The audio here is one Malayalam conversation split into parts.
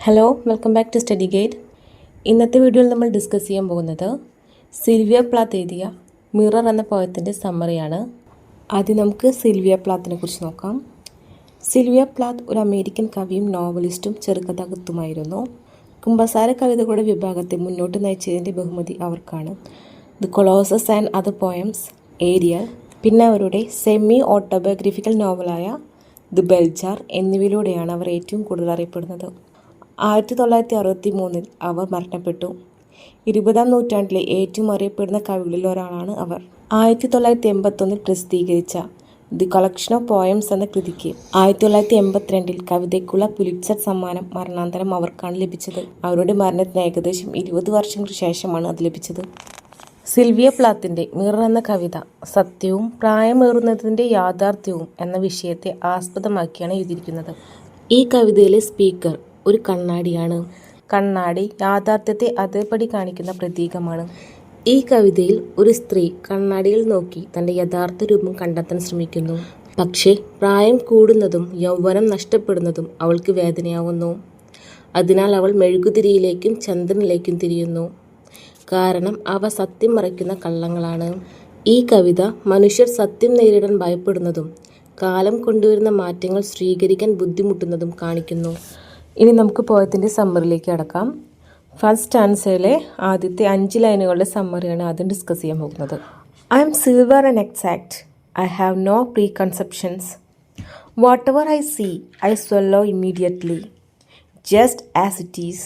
Hello welcome back to study guide. ഇന്നത്തെ വീഡിയോയിൽ നമ്മൾ ഡിസ്കസ് ചെയ്യാൻ പോകുന്നത് സിൽവിയ പ്ലാത്ത് എഴുതിയ മിറർ എന്ന പോയത്തിൻ്റെ സമ്മറിയാണ്. ആദ്യം നമുക്ക് സിൽവിയ പ്ലാത്തിനെ കുറിച്ച് നോക്കാം. സിൽവിയ പ്ലാത്ത് ഒരു അമേരിക്കൻ കവിയും നോവലിസ്റ്റും ചെറുകഥാകൃത്തുമായിരുന്നു. കുമ്പസാര കവിതകളുടെ വിഭാഗത്തെ മുന്നോട്ട് നയിച്ചതിൻ്റെ ബഹുമതി അവർക്കാണ്. The Colossus and Other Poems, Ariel, പിന്നെ അവരുടെ സെമി ഓട്ടോബയോഗ്രഫിക്കൽ നോവലായ ദി ബെൽജാർ എന്നിവയിലൂടെയാണ് അവർ ഏറ്റവും കൂടുതൽ അറിയപ്പെടുന്നത്. 1963 അവർ മരണപ്പെട്ടു. 20-ാം നൂറ്റാണ്ടിലെ ഏറ്റവും അറിയപ്പെടുന്ന കവികളിൽ ഒരാളാണ് അവർ. 1981 പ്രസിദ്ധീകരിച്ച ദി കളക്ഷൻ ഓഫ് പോയംസ് എന്ന കൃതിക്ക് 1982 കവിതയ്ക്കുള്ള പുലിറ്റ്സർ സമ്മാനം മരണാന്തരം അവർക്കാണ് ലഭിച്ചത്. അവരുടെ മരണത്തിന് ഏകദേശം 20 വർഷങ്ങൾക്ക് ശേഷമാണ് അത് ലഭിച്ചത്. സിൽവിയ പ്ലാത്തിൻ്റെ മിറർ എന്ന കവിത സത്യവും പ്രായമേറുന്നതിൻ്റെ യാഥാർത്ഥ്യവും എന്ന വിഷയത്തെ ആസ്പദമാക്കിയാണ് എഴുതിയിരിക്കുന്നത്. ഈ കവിതയിലെ സ്പീക്കർ ഒരു കണ്ണാടിയാണ്. കണ്ണാടി യാഥാർത്ഥ്യത്തെ അതേപടി കാണിക്കുന്ന പ്രതീകമാണ്. ഈ കവിതയിൽ ഒരു സ്ത്രീ കണ്ണാടിയിൽ നോക്കി തൻ്റെ യഥാർത്ഥ രൂപം കണ്ടെത്താൻ ശ്രമിക്കുന്നു. പക്ഷേ പ്രായം കൂടുന്നതും യൗവനം നഷ്ടപ്പെടുന്നതും അവൾക്ക് വേദനയാവുന്നു. അതിനാൽ അവൾ മെഴുകുതിരിയിലേക്കും ചന്ദ്രനിലേക്കും തിരിയുന്നു. കാരണം അവ സത്യം മറയ്ക്കുന്ന കള്ളങ്ങളാണ്. ഈ കവിത മനുഷ്യർ സത്യം നേരിടാൻ ഭയപ്പെടുന്നതും കാലം കൊണ്ടുവരുന്ന മാറ്റങ്ങൾ സ്വീകരിക്കാൻ ബുദ്ധിമുട്ടുന്നതും കാണിക്കുന്നു. ഇനി നമുക്ക് പോയത്തിൻ്റെ സമ്മറിയിലേക്ക് കടക്കാം. ഫസ്റ്റ് ആൻസറിലെ ആദ്യത്തെ 5 ലൈനുകളുടെ സമ്മറിയാണ് ആദ്യം ഡിസ്കസ് ചെയ്യാൻ പോകുന്നത്. I am silver and exact. I have no preconceptions. Whatever I see I swallow immediately, just as it is,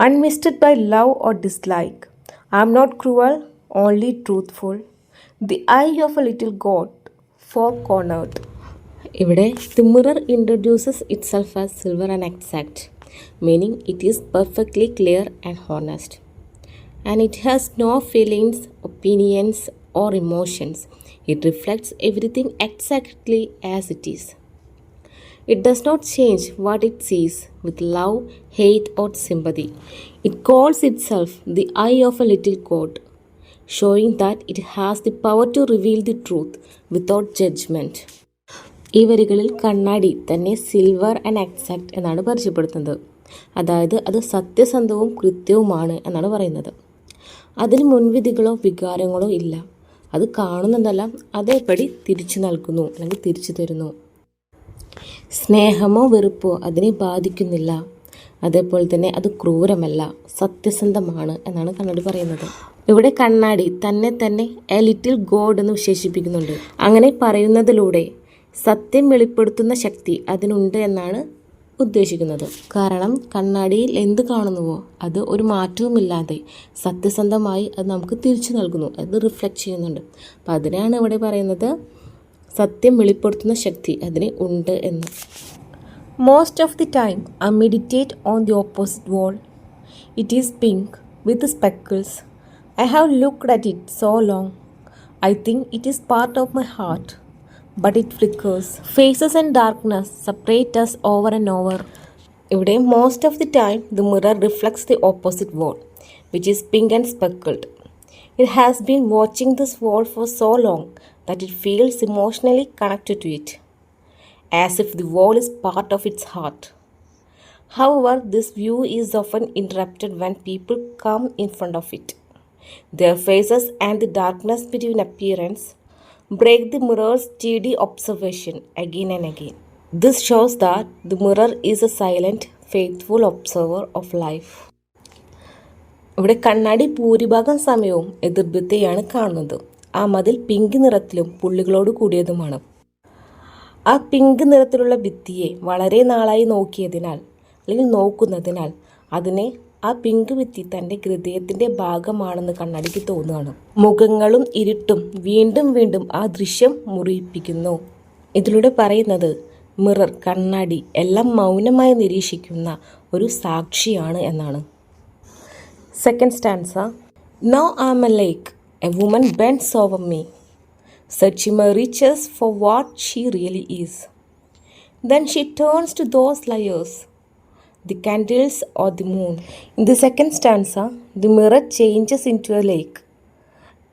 unmisted by love or dislike. I am not cruel, only truthful. The eye of a little god, four cornered. ഇവിടെ the mirror introduces itself as silver and exact, meaning it is perfectly clear and honest, and it has no feelings, opinions or emotions. It reflects everything exactly as it is. It does not change what it sees with love, hate or sympathy. It calls itself the eye of a little god, showing that it has the power to reveal the truth without judgment. ഈ വരികളിൽ കണ്ണാടി തന്നെ സിൽവർ ആൻഡ് എക്സാക്ട് എന്നാണ് പരിചയപ്പെടുത്തുന്നത്. അതായത് അത് സത്യസന്ധവും കൃത്യവുമാണ് എന്നാണ് പറയുന്നത്. അതിന് മുൻവിധികളോ വികാരങ്ങളോ ഇല്ല. അത് കാണുന്നതെല്ലാം അതേപടി തിരിച്ചു നൽകുന്നു അല്ലെങ്കിൽ തിരിച്ചു തരുന്നു. സ്നേഹമോ വെറുപ്പോ അതിനെ ബാധിക്കുന്നില്ല. അതേപോലെ തന്നെ അത് ക്രൂരമല്ല, സത്യസന്ധമാണ് എന്നാണ് കണ്ണാടി പറയുന്നത്. ഇവിടെ കണ്ണാടി തന്നെ എ ലിറ്റിൽ ഗോഡ് എന്ന് വിശേഷിപ്പിക്കുന്നുണ്ട്. അങ്ങനെ പറയുന്നതിലൂടെ സത്യം വെളിപ്പെടുത്തുന്ന ശക്തി അതിനുണ്ട് എന്നാണ് ഉദ്ദേശിക്കുന്നത്. കാരണം കണ്ണാടിയിൽ എന്ത് കാണുന്നുവോ അത് ഒരു മാറ്റവുമില്ലാതെ സത്യസന്ധമായി അത് നമുക്ക് തിരിച്ചു നൽകുന്നു, അത് റിഫ്ലക്റ്റ് ചെയ്യുന്നുണ്ട്. അപ്പം അതിനാണ് ഇവിടെ പറയുന്നത് സത്യം വെളിപ്പെടുത്തുന്ന ശക്തി അതിന് ഉണ്ട് എന്ന്. Most of the time I meditate on the opposite wall. It is pink with speckles. I have looked at it so long. I think it is part of my heart, but it flickers. Faces and darkness separate us over and over. ഇവിടെ most of the time the mirror reflects the opposite wall, which is pink and speckled. It has been watching this wall for so long that it feels emotionally connected to it, as if the wall is part of its heart. However, this view is often interrupted when people come in front of it. Their faces and the darkness between appearance break the mirror's steady observation again and again. This shows that the mirror is a silent, faithful observer of life. ഇവിടെ കണ്ണാടി ഭൂരിഭാഗം സമയവും എതിർഭിത്തിയാണ് കാണുന്നത്. ആ മതിൽ പിങ്ക് നിറത്തിലും പുള്ളികളോട് കൂടിയതുമാണ്. ആ പിങ്ക് നിറത്തിലുള്ള ഭിത്തിയെ വളരെ നാളായി നോക്കിയതിനാൽ അല്ലെങ്കിൽ നോക്കുന്നതിനാൽ അതിനെ ആ പിങ്ക് ഭിത്തി തൻ്റെ ഹൃദയത്തിൻ്റെ ഭാഗമാണെന്ന് കണ്ണാടിക്ക് തോന്നുകയാണ്. മുഖങ്ങളും ഇരുട്ടും വീണ്ടും വീണ്ടും ആ ദൃശ്യം മുറിയിപ്പിക്കുന്നു. ഇതിലൂടെ പറയുന്നത് മിറർ കണ്ണാടി എല്ലാം മൗനമായി നിരീക്ഷിക്കുന്ന ഒരു സാക്ഷിയാണ് എന്നാണ്. Second stanza. Now I am a lake, a woman bends over me, searching my riches for what she really is. Then she turns to those liars, the candles or the moon. In the second stanza, the mirror changes into a lake.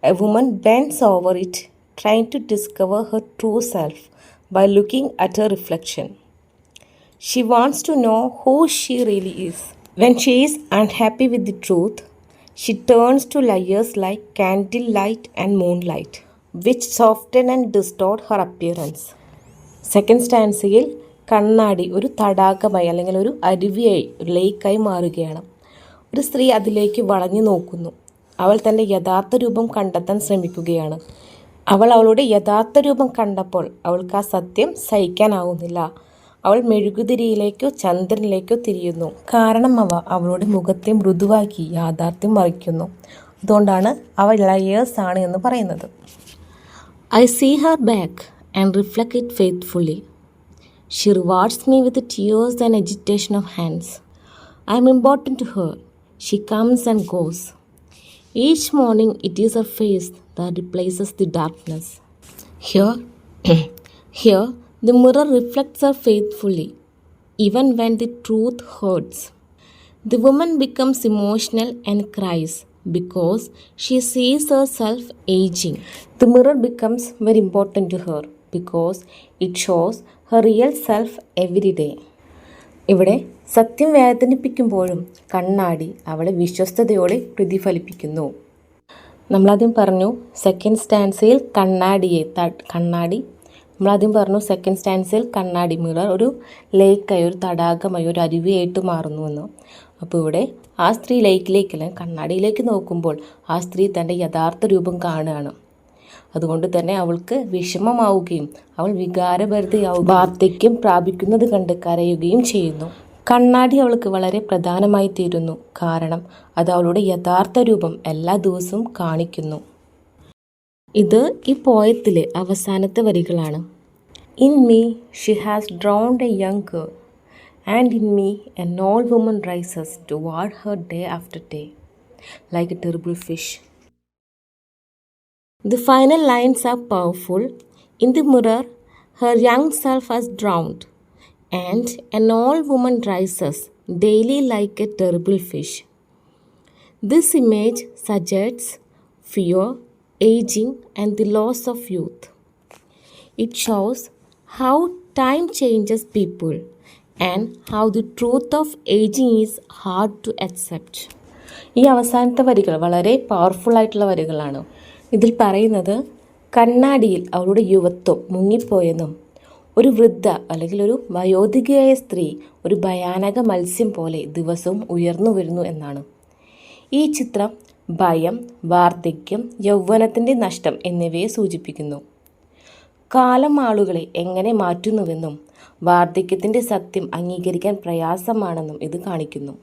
A woman bends over it, trying to discover her true self by looking at her reflection. She wants to know who she really is. When she is unhappy with the truth, she turns to liars like candlelight and moonlight, which soften and distort her appearance. Second സ്റ്റാൻസയിൽ കണ്ണാടി ഒരു തടാകമായി അല്ലെങ്കിൽ ഒരു അരുവിയായി ഒരു ലേക്കായി മാറുകയാണ്. ഒരു സ്ത്രീ അതിലേക്ക് വളഞ്ഞു നോക്കുന്നു. അവൾ തൻ്റെ യഥാർത്ഥ രൂപം കണ്ടെത്താൻ ശ്രമിക്കുകയാണ്. അവളുടെ യഥാർത്ഥ രൂപം കണ്ടപ്പോൾ അവൾക്ക് ആ സത്യം സഹിക്കാനാവുന്നില്ല. അവൾ മെഴുകുതിരിയിലേക്കോ ചന്ദ്രനിലേക്കോ തിരിയുന്നു. കാരണം അവളുടെ മുഖത്തെ മൃദുവാക്കി യാഥാർത്ഥ്യം മറിക്കുന്നു. അതുകൊണ്ടാണ് അവ ലയേഴ്സ് ആണ് എന്ന് പറയുന്നത്. I see her back and reflect it faithfully. She rewards me with tears and agitation of hands. I am important to her. She comes and goes. Each morning it is her face that replaces the darkness. Here, the mirror reflects her faithfully, even when the truth hurts. The woman becomes emotional and cries because she sees herself aging. The mirror becomes very important to her because it shows her real self every day. ഇവിടെ സത്യം വേദനിപ്പിക്കുമ്പോഴും കണ്ണാടി അവളെ വിശ്വസ്തയോടെ പ്രതിഫലിപ്പിക്കുന്നു. നമ്മളാദ്യം പറഞ്ഞു സെക്കൻഡ് സ്റ്റാൻസയിൽ കണ്ണാടി മിറർ ഒരു ലേക്കായി, ഒരു തടാകമായി, ഒരു അരുവിയായിട്ട് മാറുന്നുവെന്ന്. അപ്പോൾ ഇവിടെ ആ സ്ത്രീ ലേക്കിലേക്കല്ല കണ്ണാടിയിലേക്ക് നോക്കുമ്പോൾ ആ സ്ത്രീ തൻ്റെ യഥാർത്ഥ രൂപം കാണുകയാണ്. അതുകൊണ്ട് തന്നെ അവൾക്ക് വിഷമമാവുകയും അവൾ വികാരഭരിതയാവുകയും വാർദ്ധക്യം പ്രാപിക്കുന്നത് കണ്ട് കരയുകയും ചെയ്യുന്നു. കണ്ണാടി അവൾക്ക് വളരെ പ്രധാനമായി തീരുന്നു. കാരണം അത് അവളുടെ യഥാർത്ഥ രൂപം എല്ലാ ദിവസവും കാണിക്കുന്നു. ഇത് ഈ പോയത്തിലെ അവസാനത്തെ വരികളാണ്. In me she has drowned a young girl and in me an old woman rises toward her day after day like a terrible fish. The final lines are powerful. In the mirror, her young self has drowned, and an old woman rises daily like a terrible fish. This image suggests fear, aging, and the loss of youth. It shows how time changes people and how the truth of aging is hard to accept. ഈ അവസാനത്തെ വരികൾ വളരെ പവർഫുൾ ആയിട്ടുള്ള വരികളാണ്. ഇതിൽ പറയുന്നത് കണ്ണാടിയിൽ അവളുടെ യുവത്വം മുങ്ങിപ്പോയെന്നും ഒരു വൃദ്ധ അല്ലെങ്കിൽ ഒരു വയോധികയായ സ്ത്രീ ഒരു ഭയാനക മത്സ്യം പോലെ ദിവസവും ഉയർന്നു വരുന്നു എന്നാണ്. ഈ ചിത്രം ഭയം, വാർദ്ധക്യം, യൗവനത്തിൻ്റെ നഷ്ടം എന്നിവയെ സൂചിപ്പിക്കുന്നു. കാലം ആളുകളെ എങ്ങനെ മാറ്റുന്നുവെന്നും വാർദ്ധക്യത്തിൻ്റെ സത്യം അംഗീകരിക്കാൻ പ്രയാസമാണെന്നും ഇത് കാണിക്കുന്നു.